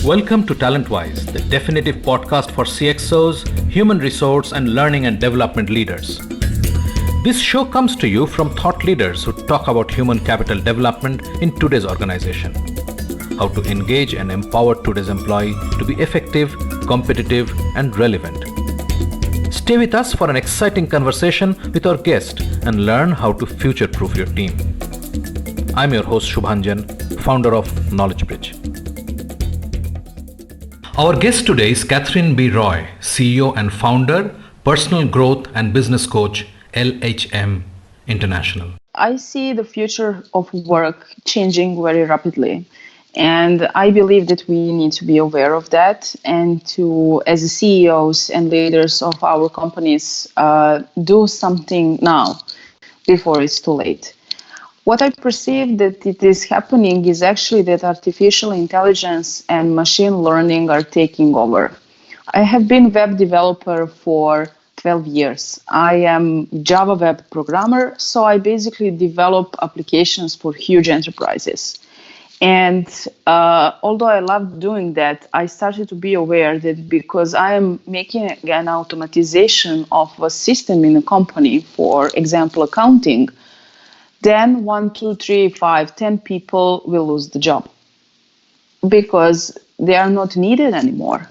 Welcome to Talentwise, the definitive podcast for CXOs, human resource, and learning and development leaders. This show comes to you from thought leaders who talk about human capital development in today's organization. How to engage and empower today's employee to be effective, competitive, and relevant. Stay with us for an exciting conversation with our guest and learn how to future-proof your team. I'm your host Shubhanjan, founder of Knowledge Bridge. Our guest today is Catherine B. Roy, CEO and founder, Personal Growth and Business Coach, LHM International. I see the future of work changing very rapidly. And I believe that we need to be aware of that and to, as CEOs and leaders of our companies, do something now before it's too late. What I perceive that it is happening is actually that artificial intelligence and machine learning are taking over. I have been web developer for 12 years. I am Java web programmer, so I basically develop applications for huge enterprises. And although I love doing that, I started to be aware that because I am making an automatization of a system in a company, for example, accounting, then 1, 2, 3, 5, 10 people will lose the job because they are not needed anymore.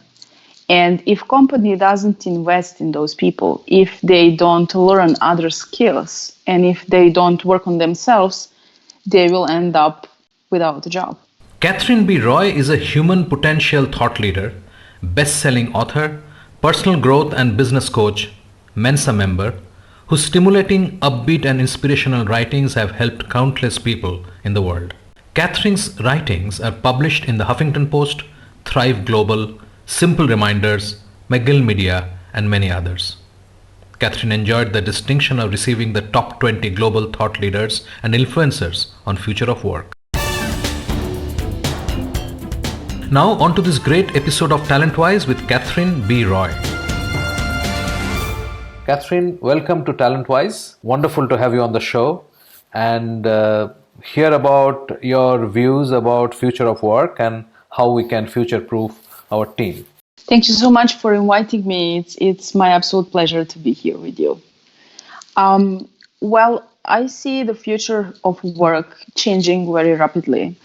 And if company doesn't invest in those people, if they don't learn other skills, and if they don't work on themselves, they will end up without a job. Catherine B. Roy is a human potential thought leader, best-selling author, personal growth and business coach, Mensa member, whose stimulating, upbeat and inspirational writings have helped countless people in the world. Catherine's writings are published in the Huffington Post, Thrive Global, Simple Reminders, McGill Media, and many others. Catherine enjoyed the distinction of receiving the top 20 global thought leaders and influencers on future of work. Now on to this great episode of Talentwise with Catherine B. Roy. Catherine, welcome to Talentwise. Wonderful to have you on the show and hear about your views about future of work and how we can future-proof our team. Thank you so much for inviting me. It's my absolute pleasure to be here with you. Well, I see the future of work changing very rapidly.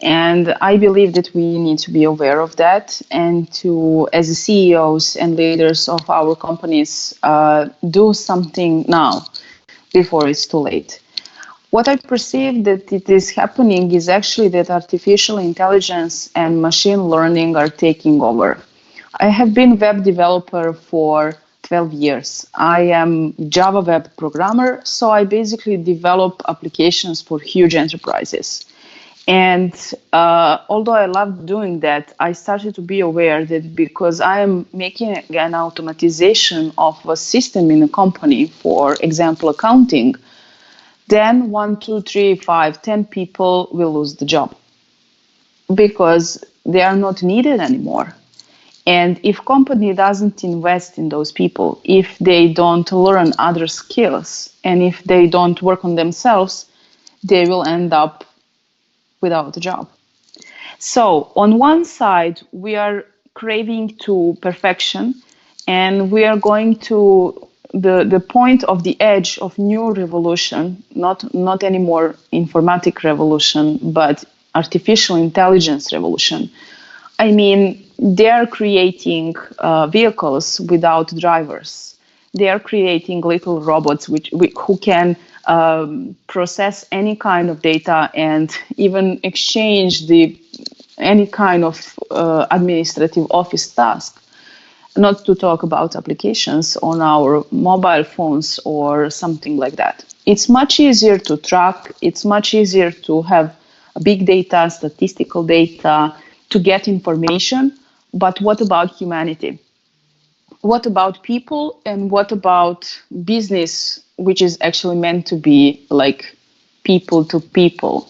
And I believe that we need to be aware of that and to, as CEOs and leaders of our companies, do something now before it's too late. What I perceive that it is happening is actually that artificial intelligence and machine learning are taking over. I have been web developer for 12 years. I am Java web programmer, so I basically develop applications for huge enterprises. And although I love doing that, I started to be aware that because I am making an automatization of a system in a company, for example, accounting, then 1, 2, 3, 5, 10 people will lose the job because they are not needed anymore. And if company doesn't invest in those people, if they don't learn other skills, and if they don't work on themselves, they will end up without a job. So on one side, we are craving to perfection, and we are going to the point of the edge of new revolution, not anymore informatic revolution, but artificial intelligence revolution. I mean, they are creating vehicles without drivers. They are creating little robots who can process any kind of data and even exchange any kind of administrative office task, not to talk about applications on our mobile phones or something like that. It's much easier to track, it's much easier to have big data, statistical data, to get information, but what about humanity? What about people, and what about business, which is actually meant to be like people to people?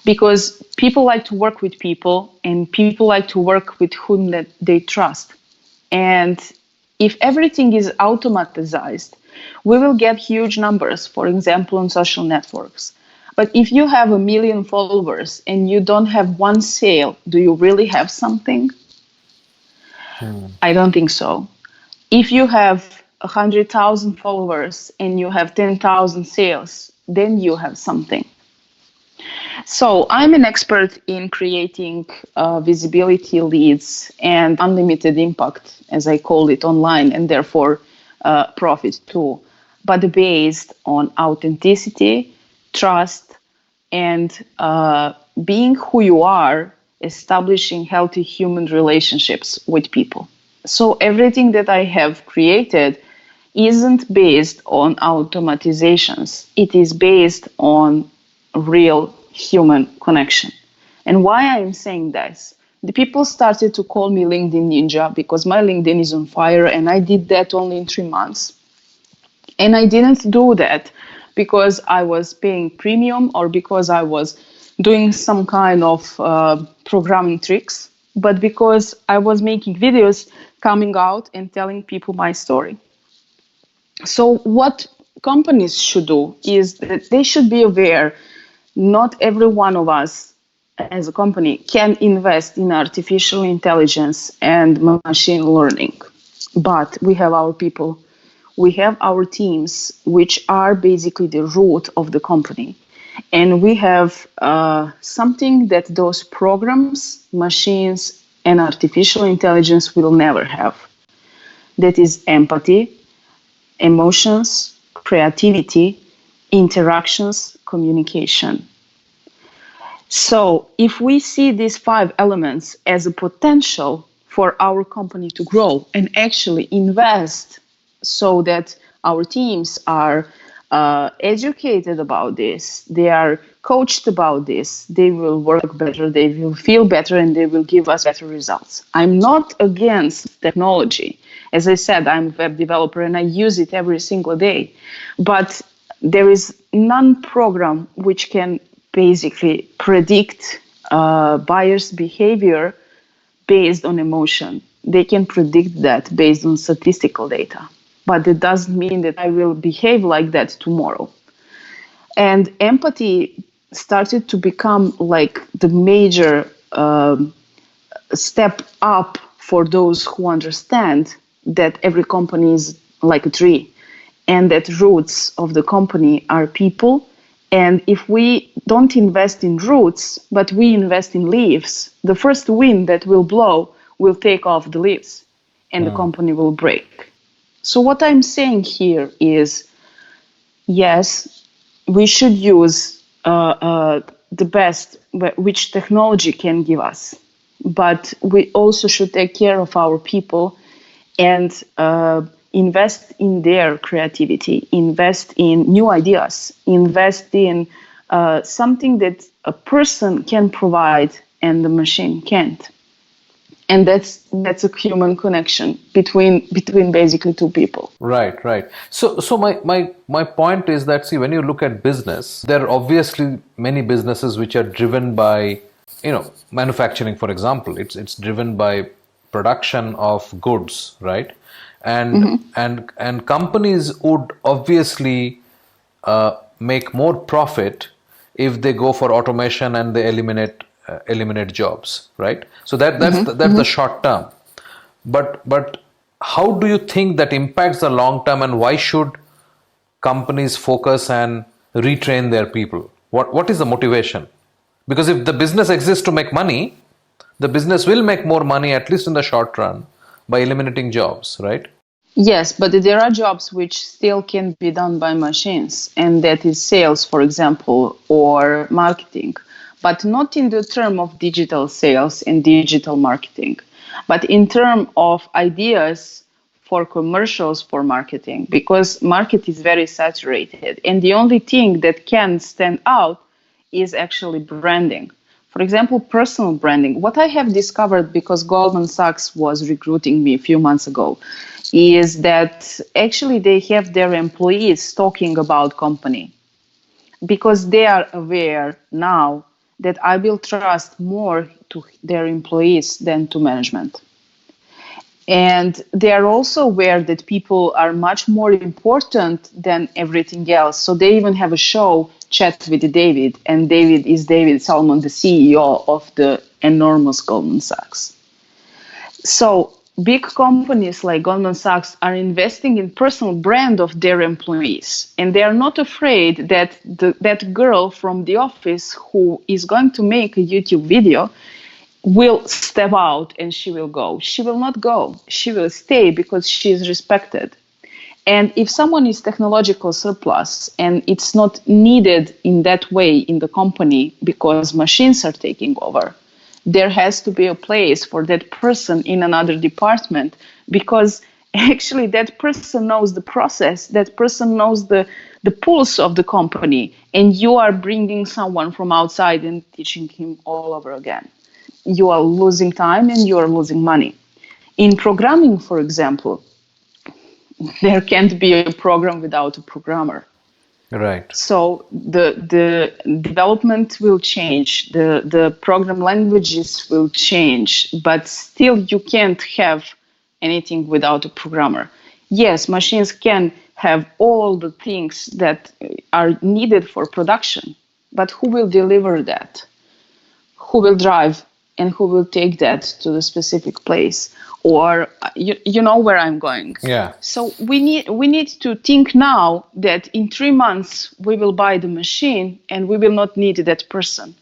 Because people like to work with people, and people like to work with whom that they trust. And if everything is automatized, we will get huge numbers, for example, on social networks. But if you have 1 million followers and you don't have one sale, do you really have something? I don't think so. If you have 100,000 followers and you have 10,000 sales, then you have something. So I'm an expert in creating visibility leads and unlimited impact, as I call it, online, and therefore profit too, but based on authenticity, trust, and being who you are, establishing healthy human relationships with people. So everything that I have created isn't based on automatizations. It is based on real human connection. And why I'm saying this? The people started to call me LinkedIn Ninja because my LinkedIn is on fire, and I did that only in 3 months. And I didn't do that because I was paying premium or because I was doing some kind of programming tricks, but because I was making videos, coming out and telling people my story. So what companies should do is that they should be aware not every one of us as a company can invest in artificial intelligence and machine learning. But we have our people, we have our teams, which are basically the root of the company. And we have something that those programs, machines, and artificial intelligence will never have. That is empathy, emotions, creativity, interactions, communication. So if we see these 5 elements as a potential for our company to grow and actually invest so that our teams are educated about this, they are coached about this, they will work better, they will feel better, and they will give us better results. I'm not against technology. As I said, I'm a web developer and I use it every single day. But there is none program which can basically predict buyers' behavior based on emotion. They can predict that based on statistical data. But it doesn't mean that I will behave like that tomorrow. And empathy started to become like the major step up for those who understand that every company is like a tree and that roots of the company are people. And if we don't invest in roots, but we invest in leaves, the first wind that will blow will take off the leaves and the company will break. So what I'm saying here is, yes, we should use the best which technology can give us, but we also should take care of our people and invest in their creativity, invest in new ideas, invest in something that a person can provide and the machine can't. And that's a human connection between basically two people. Right. So my point is that, see, when you look at business, there are obviously many businesses which are driven by, manufacturing, for example. It's driven by production of goods, right? And and companies would obviously make more profit if they go for automation and they eliminate jobs, right? So that's the short term. But how do you think that impacts the long term, and why should companies focus and retrain their people? What is the motivation? Because if the business exists to make money, the business will make more money, at least in the short run, by eliminating jobs, right? Yes, but there are jobs which still can be done by machines, and that is sales, for example, or marketing, but not in the term of digital sales and digital marketing, but in terms of ideas for commercials for marketing, because market is very saturated, and the only thing that can stand out is actually branding. For example, personal branding. What I have discovered, because Goldman Sachs was recruiting me a few months ago, is that actually they have their employees talking about company because they are aware now that I will trust more to their employees than to management. And they are also aware that people are much more important than everything else. So they even have a show, Chat with David, and David is David Salmon, the CEO of the enormous Goldman Sachs. So big companies like Goldman Sachs are investing in personal brand of their employees, and they are not afraid that that girl from the office who is going to make a YouTube video will step out and she will go. She will not go. She will stay because she is respected. And if someone is technological surplus and it's not needed in that way in the company because machines are taking over, there has to be a place for that person in another department, because actually that person knows the process, that person knows the pulse of the company, and you are bringing someone from outside and teaching him all over again. You are losing time and you are losing money. In programming, for example, there can't be a program without a programmer. Right. So the development will change, the program languages will change, but still you can't have anything without a programmer. Yes, machines can have all the things that are needed for production, but who will deliver that? Who will drive and who will take that to the specific place? Or you know where I'm going. Yeah. So we need to think now that in 3 months we will buy the machine and we will not need that person.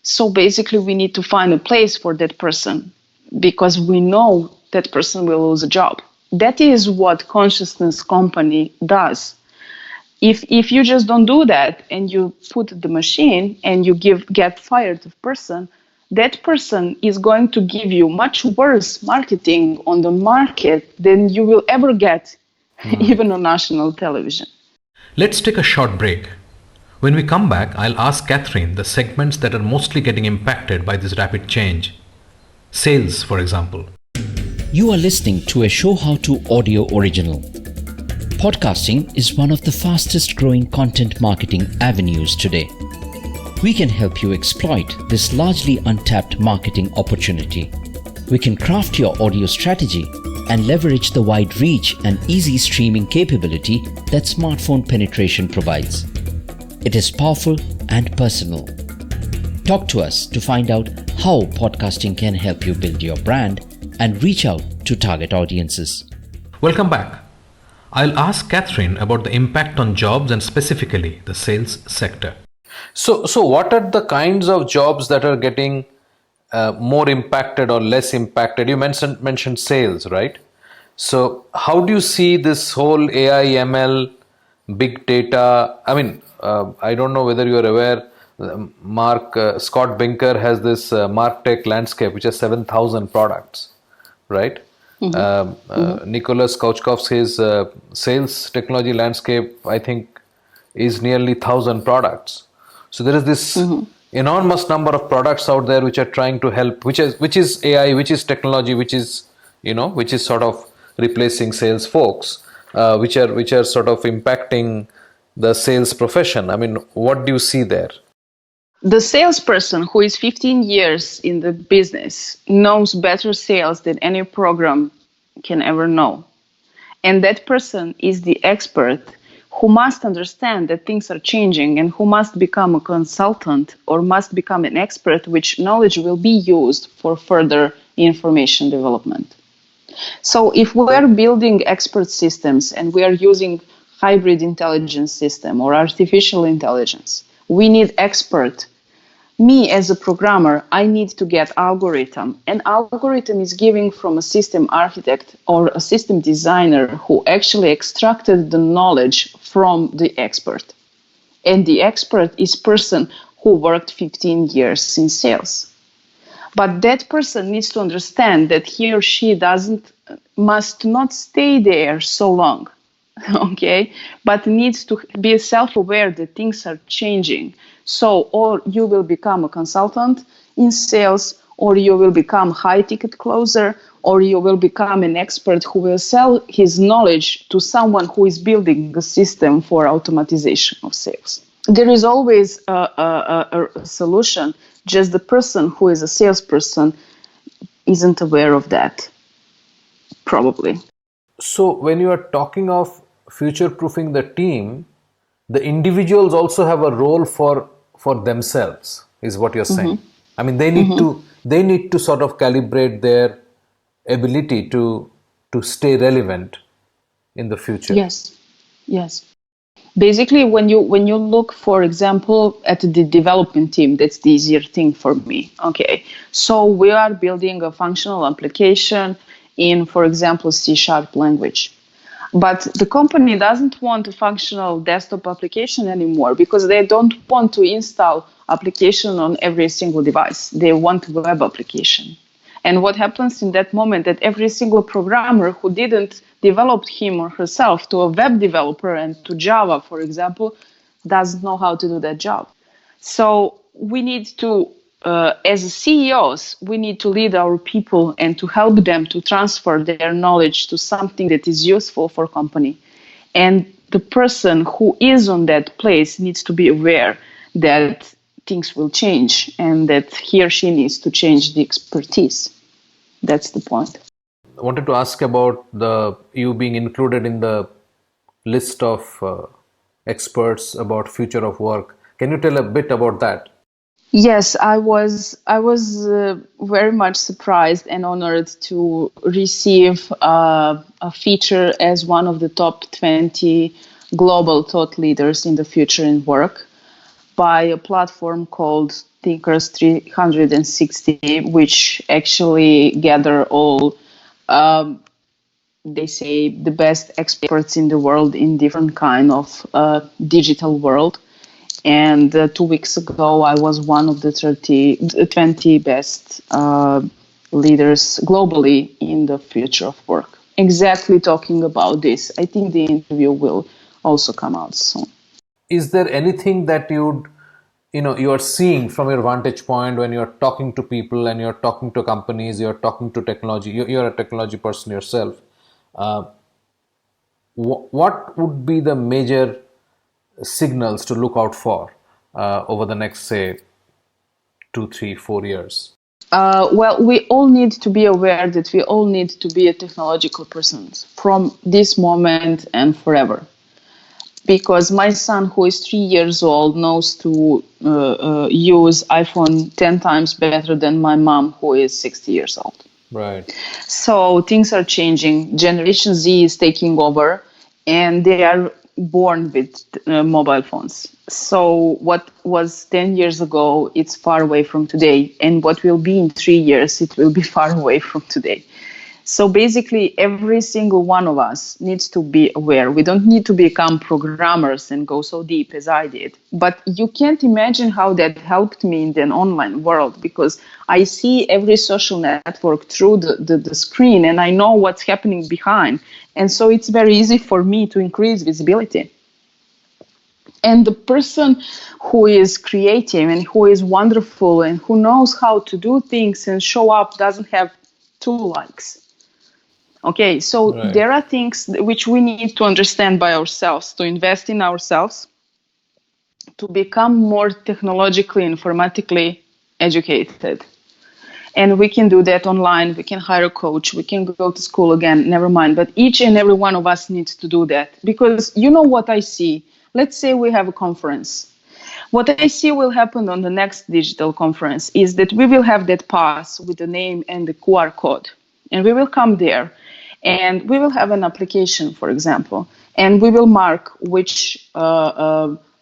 So basically we need to find a place for that person because we know that person will lose a job. That is what consciousness company does. If you just don't do that and you put the machine and you get fired of person, that person is going to give you much worse marketing on the market than you will ever get, even on national television. Let's take a short break. When we come back, I'll ask Catherine the segments that are mostly getting impacted by this rapid change. Sales, for example. You are listening to a Show How To audio original. Podcasting is one of the fastest growing content marketing avenues today. We can help you exploit this largely untapped marketing opportunity. We can craft your audio strategy and leverage the wide reach and easy streaming capability that smartphone penetration provides. It is powerful and personal. Talk to us to find out how podcasting can help you build your brand and reach out to target audiences. Welcome back. I'll ask Catherine about the impact on jobs and specifically the sales sector. So what are the kinds of jobs that are getting more impacted or less impacted? You mentioned sales, right? So how do you see this whole AI, ML, big data? I mean, I don't know whether you're aware, Scott Binker has this MarTech landscape, which has 7,000 products, right? Nicholas Kauchkov's his sales technology landscape, I think, is nearly 1,000 products. So there is this enormous number of products out there which are trying to help, which is AI, which is technology, which is sort of replacing sales folks, which are sort of impacting the sales profession. I mean, what do you see there? The salesperson who is 15 years in the business knows better sales than any program can ever know. And that person is the expert who must understand that things are changing and who must become a consultant or must become an expert, which knowledge will be used for further information development. So if we are building expert systems and we are using hybrid intelligence system or artificial intelligence, we need expert. Me as a programmer, I need to get algorithm. An algorithm is given from a system architect or a system designer who actually extracted the knowledge from the expert. And the expert is person who worked 15 years in sales. But that person needs to understand that he or she must not stay there so long. Okay, but needs to be self-aware that things are changing. So, or you will become a consultant in sales, or you will become high-ticket closer, or you will become an expert who will sell his knowledge to someone who is building a system for automatization of sales. There is always a solution, just the person who is a salesperson isn't aware of that, probably. So when you are talking of future-proofing the team, the individuals also have a role for themselves, is what you're saying. I mean, they need to sort of calibrate their ability to stay relevant in the future? Yes. Basically, when you look, for example, at the development team, that's the easier thing for me. Okay, so we are building a functional application in, for example, C# language. But the company doesn't want a functional desktop application anymore because they don't want to install application on every single device. They want a web application. And what happens in that moment that every single programmer who didn't develop him or herself to a web developer and to Java, for example, doesn't know how to do that job. So we need to, as CEOs, we need to lead our people and to help them to transfer their knowledge to something that is useful for company. And the person who is on that place needs to be aware that things will change and that he or she needs to change the expertise. That's the point. I wanted to ask about you being included in the list of experts about future of work. Can you tell a bit about that? Yes, I was very much surprised and honored to receive a feature as one of the top 20 global thought leaders in the future in work by a platform called Thinkers 360, which actually gather all, they say, the best experts in the world in different kind of digital world. And 2 weeks ago, I was one of the 20 best leaders globally in the future of work. Exactly talking about this. I think the interview will also come out soon. Is there anything that you are seeing from your vantage point when you're talking to people and you're talking to companies, you're talking to technology, you're a technology person yourself. What would be the major signals to look out for over the next, say, 2, 3, 4 years? Well, we all need to be aware that we all need to be a technological persons from this moment and forever. Because my son, who is 3 years old, knows to use iPhone 10 times better than my mom, who is 60 years old. Right. So things are changing. Generation Z is taking over, and they are born with mobile phones. So what was 10 years ago, it's far away from today. And what will be in 3 years, it will be far away from today. So basically, every single one of us needs to be aware. We don't need to become programmers and go so deep as I did. But you can't imagine how that helped me in the online world, because I see every social network through the screen and I know what's happening behind. And so it's very easy for me to increase visibility. And the person who is creative and who is wonderful and who knows how to do things and show up doesn't have 2 likes. Okay, so Right. There are things which we need to understand by ourselves, to invest in ourselves, to become more technologically, informatically educated. And we can do that online. We can hire a coach. We can go to school again, never mind. But each and every one of us needs to do that. Because you know what I see? Let's say we have a conference. What I see will happen on the next digital conference is that we will have that pass with the name and the QR code. And we will come there. And we will have an application, for example, and we will mark which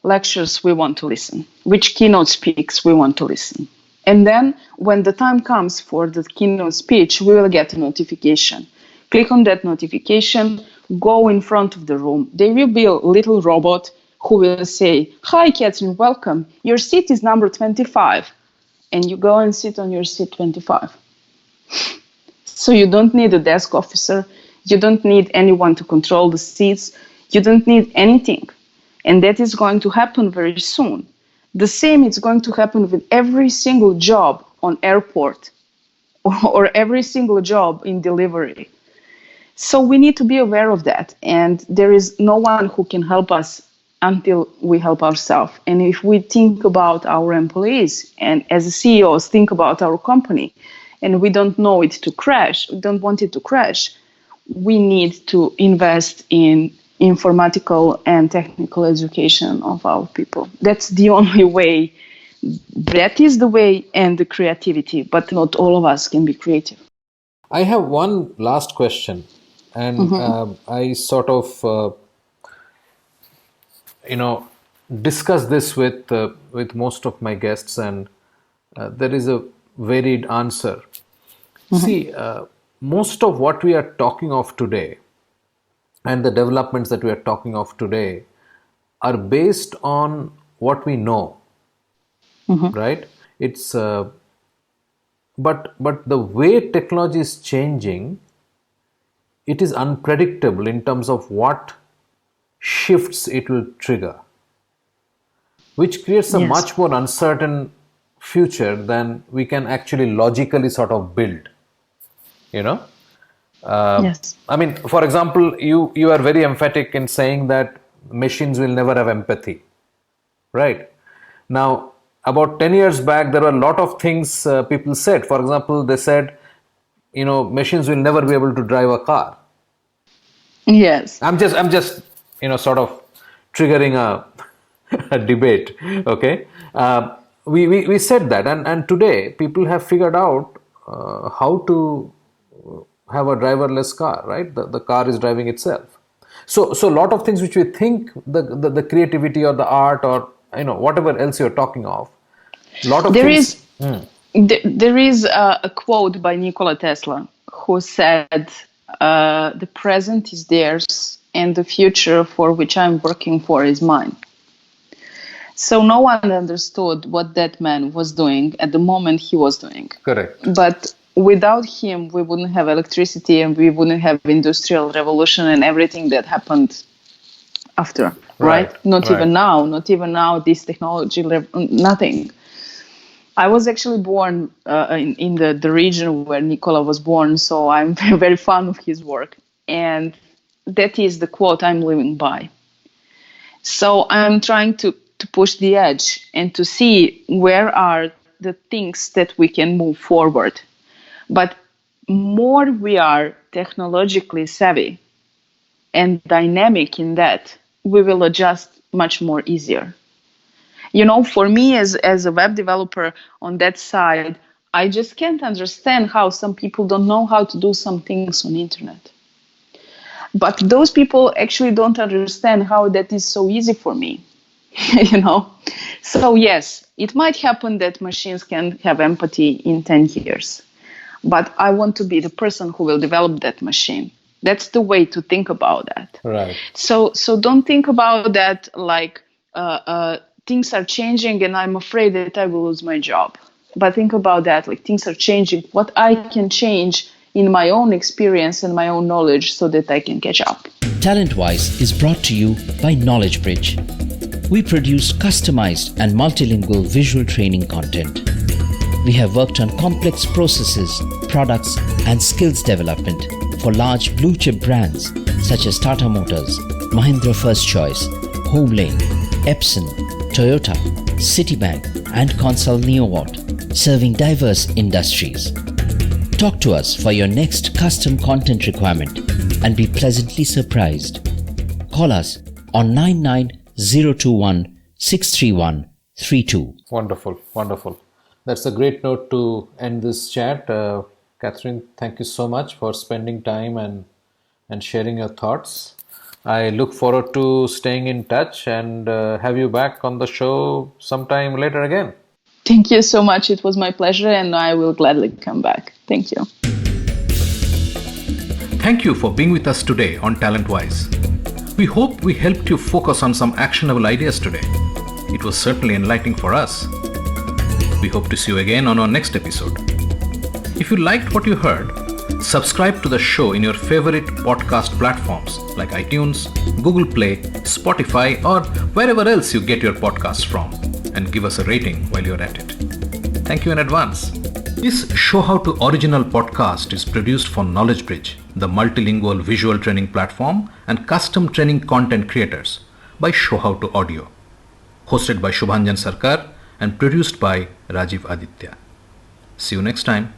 lectures we want to listen, which keynote speaks we want to listen. And then when the time comes for the keynote speech, we will get a notification. Click on that notification, go in front of the room. There will be a little robot who will say, "Hi, Catherine, welcome. Your seat is number 25. And you go and sit on your seat 25. So you don't need a desk officer. You don't need anyone to control the seats. You don't need anything. And that is going to happen very soon. The same is going to happen with every single job on airport or every single job in delivery. So we need to be aware of that. And there is no one who can help us until we help ourselves. And if we think about our employees and as CEOs think about our company, and we don't know it to crash, we don't want it to crash, we need to invest in informatical and technical education of our people. That's the only way. That is the way, and the creativity, but not all of us can be creative. I have one last question, and I sort of, discuss this with most of my guests, and there is a varied answer. See, most of what we are talking of today, and the developments that we are talking of today, are based on what we know, right? It's but the way technology is changing, it is unpredictable in terms of what shifts it will trigger, which creates a Yes. much more uncertain future than we can actually logically sort of build. You know, Yes. I mean, for example, you are very emphatic in saying that machines will never have empathy, right? Now, about 10 years back, there were a lot of things people said. For example, they said, machines will never be able to drive a car. Yes. I'm just, sort of triggering a debate. Okay, we said that, and today people have figured out how to have a driverless car. Right, the car is driving itself. So a lot of things which we think the creativity or the art or whatever else you're talking of, a lot of There things. is there is a quote by Nikola Tesla who said, "The present is theirs, and the future for which I'm working for is mine." So no one understood what that man was doing at the moment he was doing. Correct. But without him, we wouldn't have electricity, and we wouldn't have industrial revolution and everything that happened after. Right? Not even now. This technology, nothing. I was actually born in the region where Nikola was born, so I'm very fond of his work. And that is the quote I'm living by. So I'm trying to push the edge and to see where are the things that we can move forward. But more we are technologically savvy and dynamic in that, we will adjust much more easier. For me as a web developer on that side, I just can't understand how some people don't know how to do some things on the internet. But those people actually don't understand how that is so easy for me. So yes, it might happen that machines can have empathy in 10 years. But I want to be the person who will develop that machine. That's the way to think about that. Right. So don't think about that like things are changing and I'm afraid that I will lose my job. But think about that like things are changing. What I can change in my own experience and my own knowledge so that I can catch up. Talentwise is brought to you by Knowledge Bridge. We produce customized and multilingual visual training content. We have worked on complex processes, products, and skills development for large blue chip brands such as Tata Motors, Mahindra First Choice, Homelane, Epson, Toyota, Citibank, and Consol Neowatt, serving diverse industries. Talk to us for your next custom content requirement and be pleasantly surprised. Call us on 99021 631 32. Wonderful, wonderful. That's a great note to end this chat. Catherine, thank you so much for spending time and sharing your thoughts. I look forward to staying in touch and have you back on the show sometime later again. Thank you so much. It was my pleasure and I will gladly come back. Thank you. Thank you for being with us today on Talentwise. We hope we helped you focus on some actionable ideas today. It was certainly enlightening for us. We hope to see you again on our next episode. If you liked what you heard, subscribe to the show in your favorite podcast platforms like iTunes, Google Play, Spotify, or wherever else you get your podcasts from, and give us a rating while you're at it. Thank you in advance. This Show How to Original podcast is produced for Knowledge Bridge, the multilingual visual training platform and custom training content creators by Show How to Audio. Hosted by Shubhanjan Sarkar and produced by Rajiv Aditya. See you next time.